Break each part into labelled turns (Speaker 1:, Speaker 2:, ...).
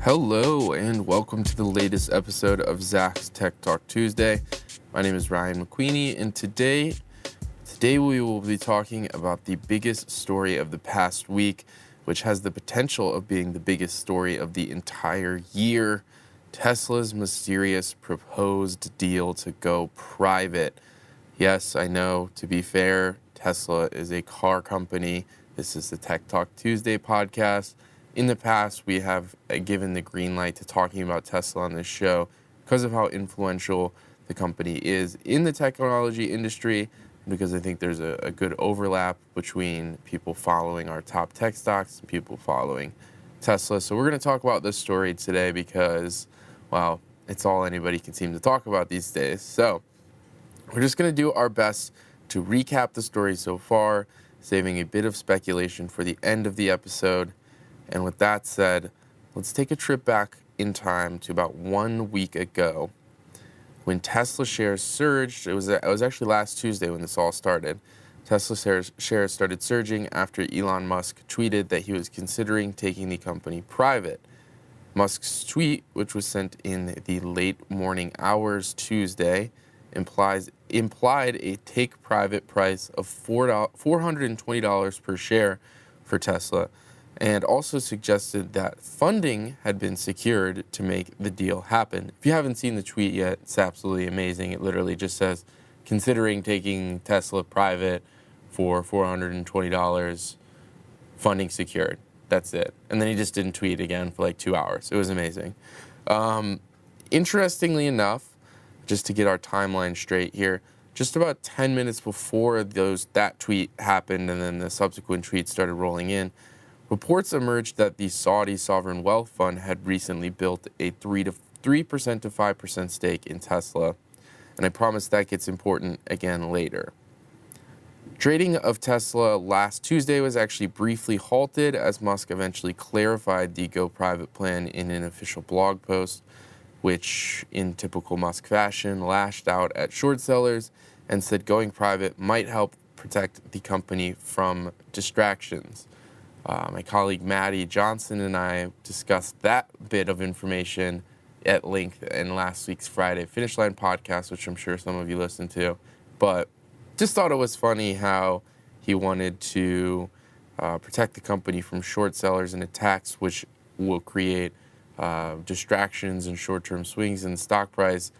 Speaker 1: Hello and welcome to the latest episode of Zach's Tech Talk Tuesday. My name is Ryan McQueeney, and today we will be talking about the biggest story of the past week, which has the potential of being the biggest story of the entire year: Tesla's mysterious proposed deal to go private. Yes, I know, to be fair, Tesla is a car company. This is the Tech Talk Tuesday podcast. In the past, we have given the green light to talking about Tesla on this show because of how influential the company is in the technology industry, because I think there's a good overlap between people following our top tech stocks and people following Tesla. So we're going to talk about this story today because, well, it's all anybody can seem to talk about these days. So we're just going to do our best to recap the story so far, saving a bit of speculation for the end of the episode. And with that said, let's take a trip back in time to about 1 week ago when Tesla shares surged. It was actually last Tuesday when this all started. Tesla shares started surging after Elon Musk tweeted that he was considering taking the company private. Musk's tweet, which was sent in the late morning hours Tuesday, implied a take private price of $420 per share for Tesla, and also suggested that funding had been secured to make the deal happen. If you haven't seen the tweet yet, it's absolutely amazing. It literally just says, considering taking Tesla private for $420, funding secured. That's it. And then he just didn't tweet again for like 2 hours. It was amazing. Interestingly enough, just to get our timeline straight here, just about 10 minutes before that tweet happened and then the subsequent tweets started rolling in, reports emerged that the Saudi sovereign wealth fund had recently built a 3% to 5% stake in Tesla, and I promise that gets important again later. Trading of Tesla last Tuesday was actually briefly halted as Musk eventually clarified the go private plan in an official blog post, which, in typical Musk fashion, lashed out at short sellers and said going private might help protect the company from distractions. My colleague Maddie Johnson and I discussed that bit of information at length in last week's Friday Finish Line podcast, which I'm sure some of you listened to. But just thought it was funny how he wanted to protect the company from short sellers and attacks, which will create distractions and short-term swings in the stock price,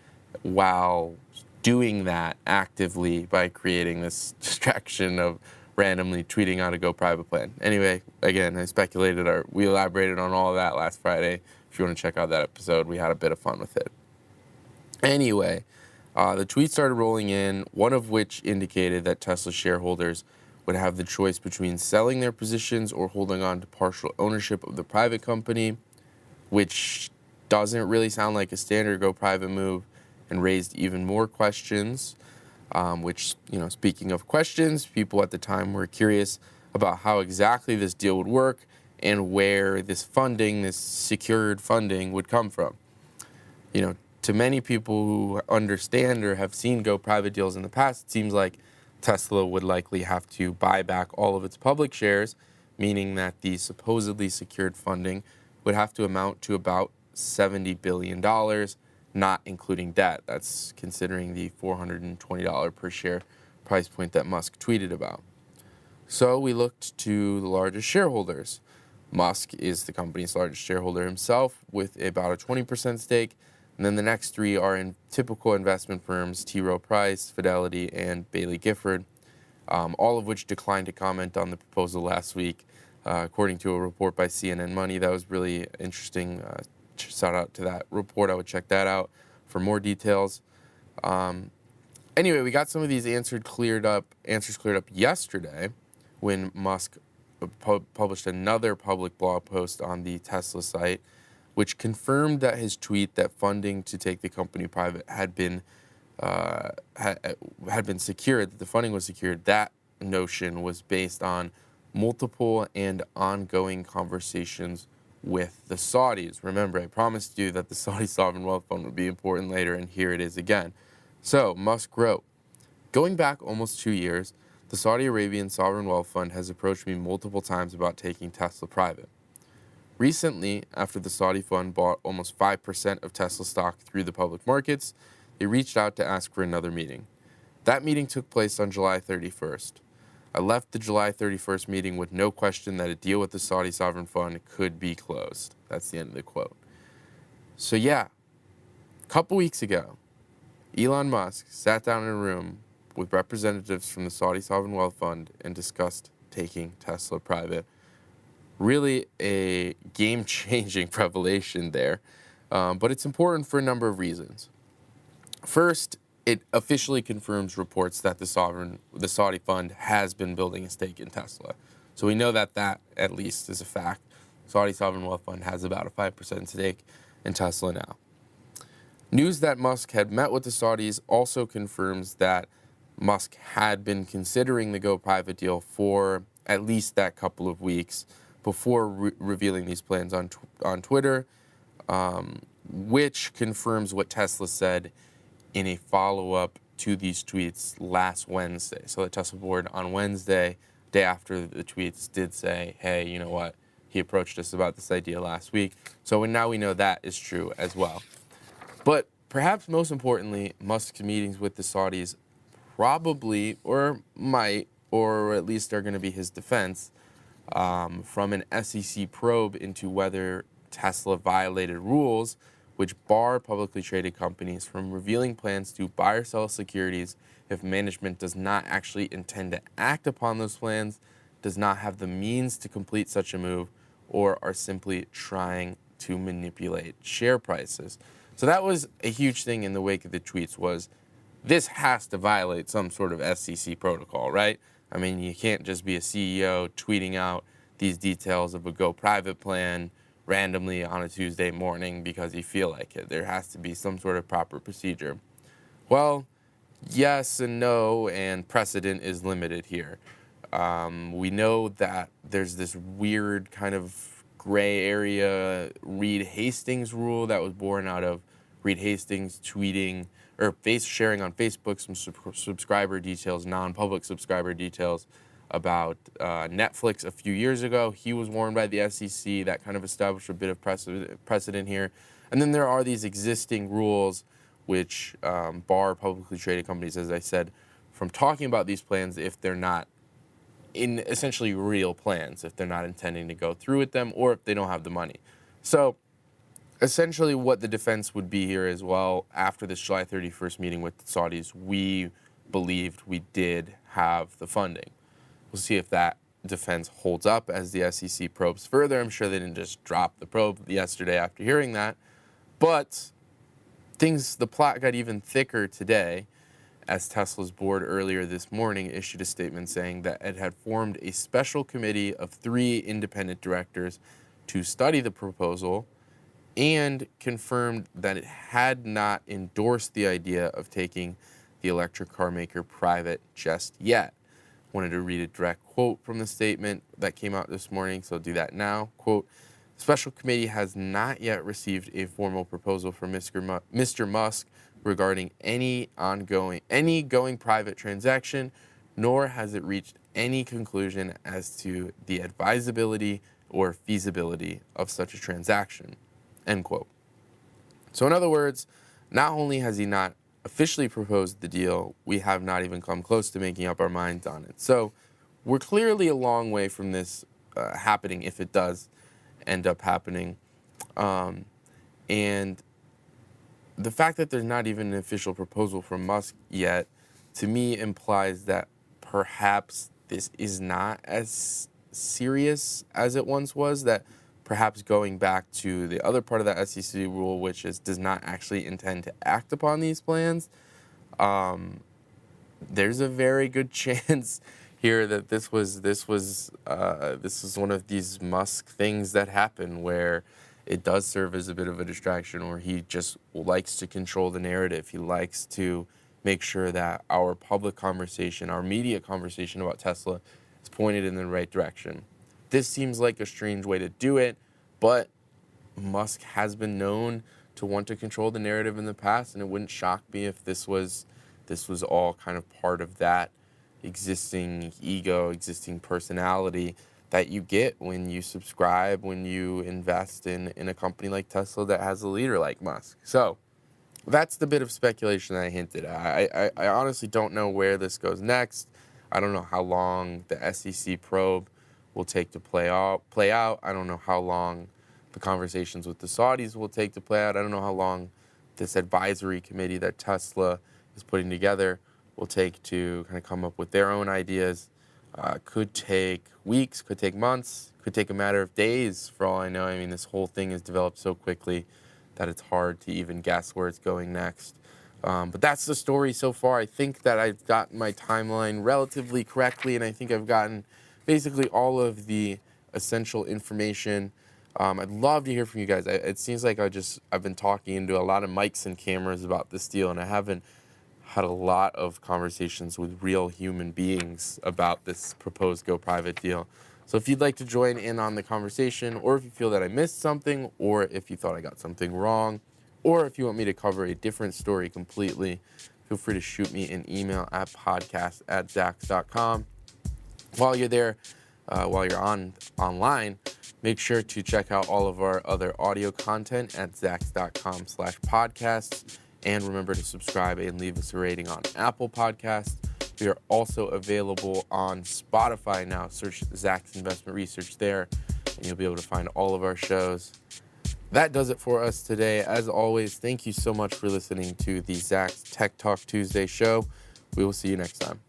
Speaker 1: while doing that actively by creating this distraction of randomly tweeting out a go private plan. Anyway, again, we elaborated on all of that last Friday. If you want to check out that episode, we had a bit of fun with it. Anyway, the tweets started rolling in, one of which indicated that Tesla shareholders would have the choice between selling their positions or holding on to partial ownership of the private company, which doesn't really sound like a standard go private move and raised even more questions. Which, speaking of questions, people at the time were curious about how exactly this deal would work and where this secured funding would come from. To many people who understand or have seen go private deals in the past, it seems like Tesla would likely have to buy back all of its public shares, meaning that the supposedly secured funding would have to amount to about $70 billion, not including debt. That's considering the $420 per share price point that Musk tweeted about. So we looked to the largest shareholders. Musk is the company's largest shareholder himself with about a 20% stake. And then the next three are in typical investment firms: T. Rowe Price, Fidelity, and Bailey Gifford, all of which declined to comment on the proposal last week, according to a report by CNN Money. That was really interesting. Shout out to that report. I would check that out for more details. Anyway, we got some of these answers cleared up yesterday when Musk published another public blog post on the Tesla site, which confirmed that his tweet that funding to take the company private had been secured, that the funding was secured. That notion was based on multiple and ongoing conversations with the Saudis. Remember, I promised you that the Saudi sovereign wealth fund would be important later, and here it is again. So, Musk wrote, going back almost 2 years, the Saudi Arabian sovereign wealth fund has approached me multiple times about taking Tesla private. Recently, after the Saudi fund bought almost 5% of Tesla stock through the public markets, they reached out to ask for another meeting. That meeting took place on July 31st. I left the July 31st meeting with no question that a deal with the Saudi sovereign fund could be closed. That's the end of the quote. So yeah, a couple weeks ago, Elon Musk sat down in a room with representatives from the Saudi Sovereign Wealth Fund and discussed taking Tesla private. Really a game-changing revelation there, but it's important for a number of reasons. First, it officially confirms reports that the Saudi fund has been building a stake in Tesla. So we know that that at least is a fact. Saudi Sovereign Wealth Fund has about a 5% stake in Tesla now. News that Musk had met with the Saudis also confirms that Musk had been considering the go private deal for at least that couple of weeks before revealing these plans on Twitter, which confirms what Tesla said in a follow-up to these tweets last Wednesday. So the Tesla board on Wednesday, day after the tweets, did say, hey, you know what? He approached us about this idea last week. So now we know that is true as well. But perhaps most importantly, Musk's meetings with the Saudis probably, or might, or at least are going to be his defense from an SEC probe into whether Tesla violated rules which bar publicly traded companies from revealing plans to buy or sell securities if management does not actually intend to act upon those plans, does not have the means to complete such a move, or are simply trying to manipulate share prices. So that was a huge thing in the wake of the tweets was this has to violate some sort of SEC protocol, right? I mean, you can't just be a CEO tweeting out these details of a go private plan randomly on a Tuesday morning because you feel like it. There has to be some sort of proper procedure. Well, yes and no, and precedent is limited here. We know that there's this weird kind of gray area Reed Hastings rule that was born out of Reed Hastings tweeting or sharing on Facebook some subscriber details, non-public subscriber details about Netflix a few years ago. He was warned by the SEC. That kind of established a bit of precedent here. And then there are these existing rules which bar publicly traded companies, as I said, from talking about these plans if they're not in essentially real plans, if they're not intending to go through with them or if they don't have the money. So essentially what the defense would be here as well, after this July 31st meeting with the Saudis, we believed we did have the funding. We'll see if that defense holds up as the SEC probes further. I'm sure they didn't just drop the probe yesterday after hearing that. But the plot got even thicker today as Tesla's board earlier this morning issued a statement saying that it had formed a special committee of 3 independent directors to study the proposal and confirmed that it had not endorsed the idea of taking the electric car maker private just yet. Wanted to read a direct quote from the statement that came out this morning, so I'll do that now. Quote, "The special committee has not yet received a formal proposal from Mr. Musk regarding any going private transaction, nor has it reached any conclusion as to the advisability or feasibility of such a transaction." End quote. So in other words, not only has he not officially proposed the deal, we have not even come close to making up our minds on it. So we're clearly a long way from this happening if it does end up happening. And the fact that there's not even an official proposal from Musk yet, to me, implies that perhaps this is not as serious as it once was, that perhaps going back to the other part of that SEC rule, which is does not actually intend to act upon these plans, there's a very good chance here that this was one of these Musk things that happen where it does serve as a bit of a distraction, or he just likes to control the narrative. He likes to make sure that our public conversation, our media conversation about Tesla is pointed in the right direction. This seems like a strange way to do it, but Musk has been known to want to control the narrative in the past, and it wouldn't shock me if this was all kind of part of that existing ego, existing personality that you get when you subscribe, when you invest in a company like Tesla that has a leader like Musk. So that's the bit of speculation that I hinted at. I honestly don't know where this goes next. I don't know how long the SEC probe will take to play out. I don't know how long the conversations with the Saudis will take to play out. I don't know how long this advisory committee that Tesla is putting together will take to kind of come up with their own ideas. Could take weeks, could take months, could take a matter of days for all I know. I mean, this whole thing has developed so quickly that it's hard to even guess where it's going next. But that's the story so far. I think that I've gotten my timeline relatively correctly, and I think I've gotten basically all of the essential information. I'd love to hear from you guys. It seems like I've been talking into a lot of mics and cameras about this deal, and I haven't had a lot of conversations with real human beings about this proposed go private deal. So if you'd like to join in on the conversation, or if you feel that I missed something, or if you thought I got something wrong, or if you want me to cover a different story completely, feel free to shoot me an email at podcast@zacks.com. While you're there, while you're online, make sure to check out all of our other audio content at zacks.com/podcasts. And remember to subscribe and leave us a rating on Apple Podcasts. We are also available on Spotify now. Search Zacks Investment Research there, and you'll be able to find all of our shows. That does it for us today. As always, thank you so much for listening to the Zacks Tech Talk Tuesday show. We will see you next time.